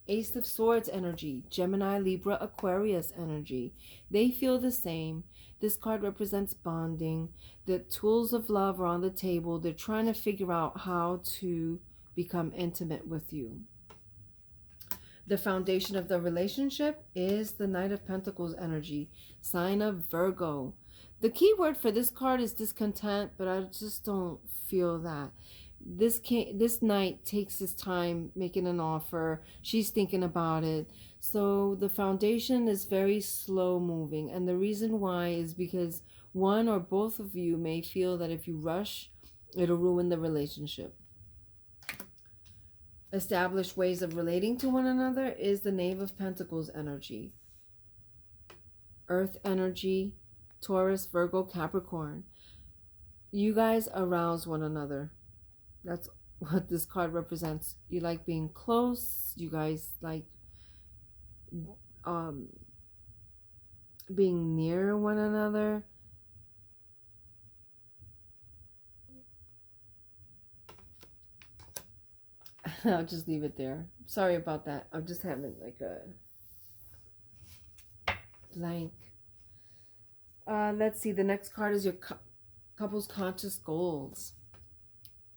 Ace of Swords energy, Gemini, Libra, Aquarius energy. They feel the same. This card represents bonding. The tools of love are on the table. They're trying to figure out how to become intimate with you. The foundation of the relationship is the Knight of Pentacles energy, sign of Virgo. The key word for this card is discontent, but I just don't feel that. This knight takes his time making an offer. She's thinking about it. So the foundation is very slow moving. And the reason why is because one or both of you may feel that if you rush, it'll ruin the relationship. Established ways of relating to one another is the Knave of Pentacles energy. Earth energy, Taurus, Virgo, Capricorn. You guys arouse one another. That's what this card represents. You like being close. You guys like being near one another. I'll just leave it there. Sorry about that. I'm just having like a blank. Let's see. The next card is your couple's conscious goals.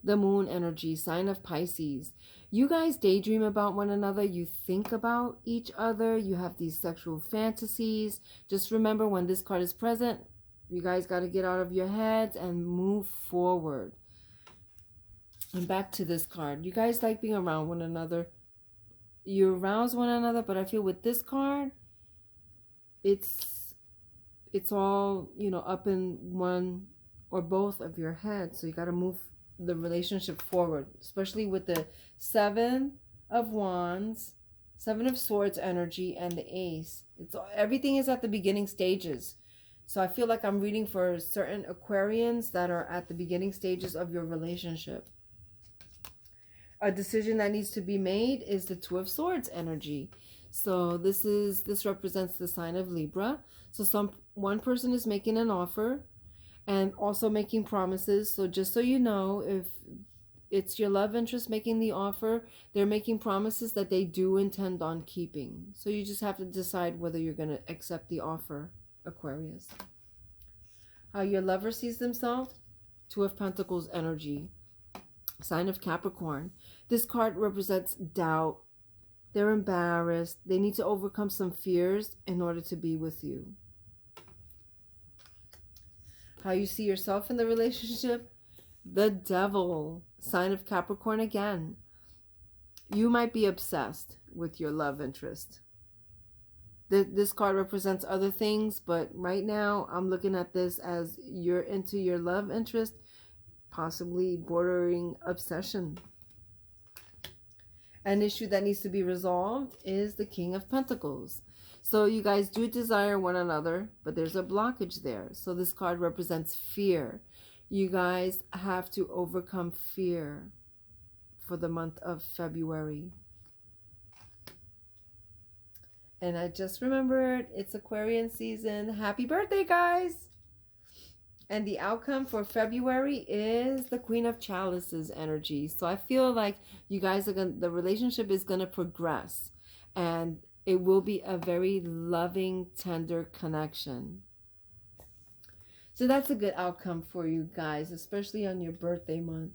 The Moon energy, sign of Pisces. You guys daydream about one another. You think about each other. You have these sexual fantasies. Just remember, when this card is present, you guys got to get out of your heads and move forward. And back to this card. You guys like being around one another. You arouse one another, but I feel with this card, it's all, up in one or both of your heads. So you got to move the relationship forward, especially with the Seven of Wands, Seven of Swords energy, and the Ace. Everything is at the beginning stages. So I feel like I'm reading for certain Aquarians that are at the beginning stages of your relationship. A decision that needs to be made is the Two of Swords energy. So this represents the sign of Libra. So one person is making an offer and also making promises. So just so you know, if it's your love interest making the offer, they're making promises that they do intend on keeping. So you just have to decide whether you're going to accept the offer, Aquarius. How your lover sees themselves? Two of Pentacles energy, sign of Capricorn. This card represents doubt. They're embarrassed. They need to overcome some fears in order to be with you. How you see yourself in the relationship? The Devil, sign of Capricorn again. You might be obsessed with your love interest. This card represents other things, but right now I'm looking at this as you're into your love interest, possibly bordering obsession. An issue that needs to be resolved is the King of Pentacles. So you guys do desire one another, but there's a blockage there. So this card represents fear. You guys have to overcome fear for the month of February. And I just remembered it's Aquarian season. Happy birthday, guys! And the outcome for February is the Queen of Chalices energy. So I feel like you guys are the relationship is gonna progress, and it will be a very loving, tender connection. So that's a good outcome for you guys, especially on your birthday month.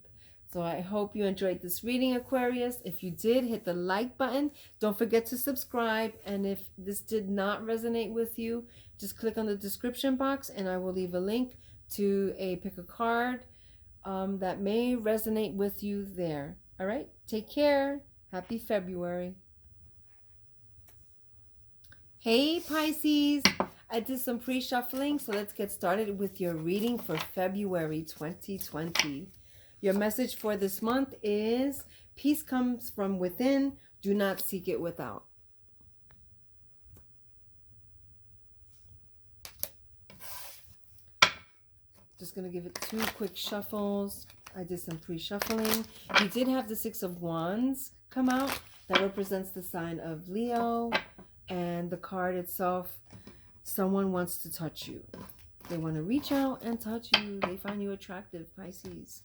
So I hope you enjoyed this reading, Aquarius. If you did, hit the like button. Don't forget to subscribe. And if this did not resonate with you, just click on the description box and I will leave a link to a pick a card that may resonate with you there. All right, take care. Happy February. Hey, Pisces. I did some pre-shuffling, so let's get started with your reading for February 2020. Your message for this month is peace comes from within. Do not seek it without. Just going to give it 2 quick shuffles. I did some pre-shuffling. You did have the 6 of Wands come out. That represents the sign of Leo. And the card itself, someone wants to touch you. They want to reach out and touch you. They find you attractive, Pisces.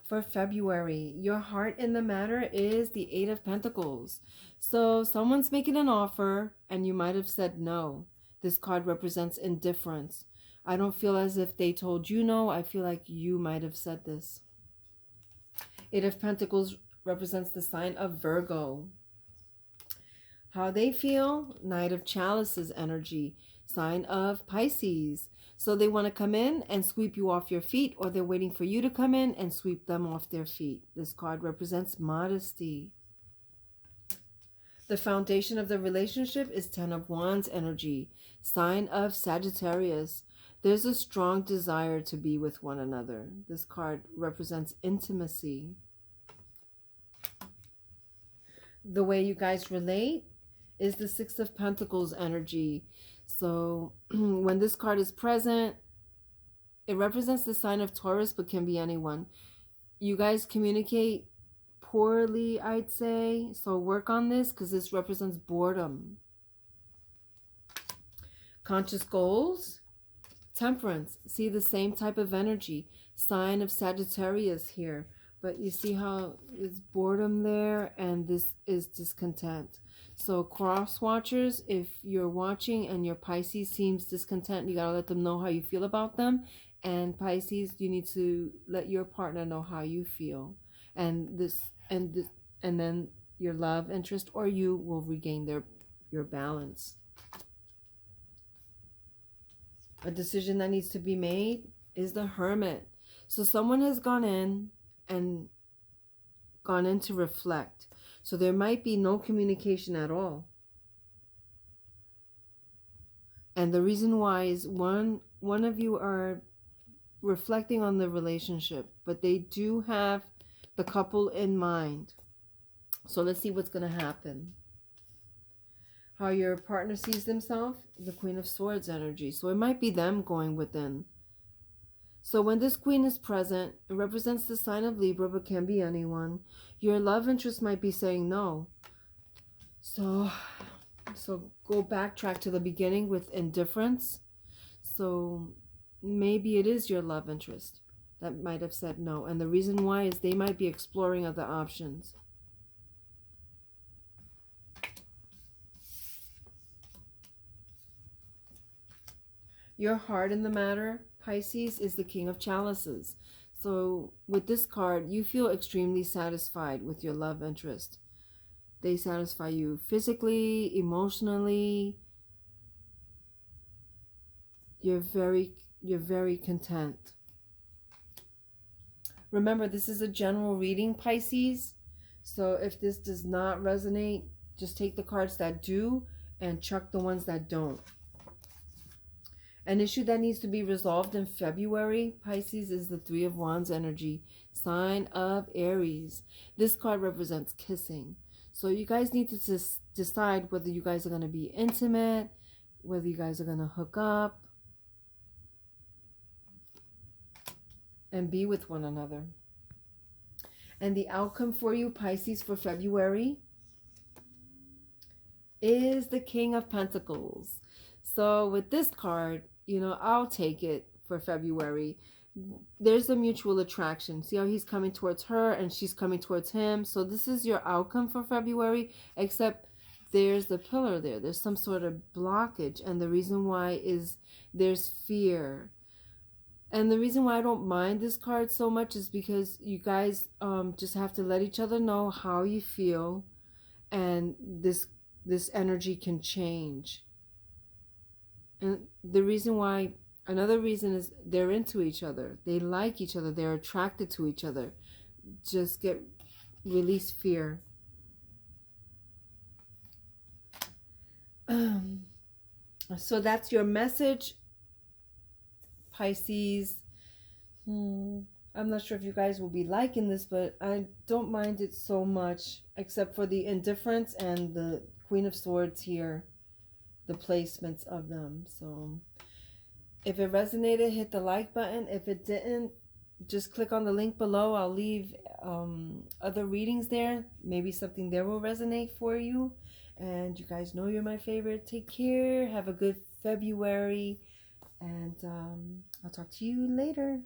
For February, your heart in the matter is the 8 of Pentacles. So someone's making an offer and you might have said no. This card represents indifference. I don't feel as if they told you no. I feel like you might have said this. 8 of Pentacles represents the sign of Virgo. How they feel? Knight of Chalices energy, sign of Pisces. So they want to come in and sweep you off your feet, or they're waiting for you to come in and sweep them off their feet. This card represents modesty. The foundation of the relationship is 10 of Wands energy, sign of Sagittarius. There's a strong desire to be with one another. This card represents intimacy. The way you guys relate is the 6 of Pentacles energy. So when this card is present, it represents the sign of Taurus, but can be anyone. You guys communicate poorly, I'd say. So work on this because this represents boredom. Conscious goals, Temperance. See the same type of energy. Sign of Sagittarius here. But you see how it's boredom there, and this is discontent. So cross watchers, if you're watching and your Pisces seems discontent, you gotta let them know how you feel about them. And Pisces, you need to let your partner know how you feel. And then your love interest or you will regain your balance. A decision that needs to be made is the Hermit. So someone has gone in to reflect. So there might be no communication at all. And the reason why is one of you are reflecting on the relationship, but they do have the couple in mind. So let's see what's going to happen. How your partner sees themselves, the Queen of Swords energy. So it might be them going within. So when this queen is present, it represents the sign of Libra, but can be anyone. Your love interest might be saying no. So go backtrack to the beginning with indifference. So maybe it is your love interest that might have said no. And the reason why is they might be exploring other options. Your heart in the matter, Pisces, is the King of Chalices. So with this card, you feel extremely satisfied with your love interest. They satisfy you physically, emotionally. You're very content. Remember, this is a general reading, Pisces. So if this does not resonate, just take the cards that do and chuck the ones that don't. An issue that needs to be resolved in February, Pisces, is the Three of Wands energy, sign of Aries. This card represents kissing. So you guys need to just decide whether you guys are going to be intimate, whether you guys are going to hook up and be with one another. And the outcome for you, Pisces, for February is the King of Pentacles. So with this card, you know, I'll take it for February. There's a mutual attraction. See how he's coming towards her and she's coming towards him. So this is your outcome for February, except there's the pillar there. There's some sort of blockage. And the reason why is there's fear. And the reason why I don't mind this card so much is because you guys just have to let each other know how you feel. And this energy can change. And the reason why, another reason is they're into each other. They like each other. They're attracted to each other. Just release fear. So that's your message, Pisces. I'm not sure if you guys will be liking this, but I don't mind it so much, except for the indifference and the Queen of Swords here. The placements of them. So if it resonated, hit the like button. If it didn't, just click on the link below. I'll leave other readings there. Maybe something there will resonate for you. And you guys know you're my favorite. Take care. Have a good February. And I'll talk to you later.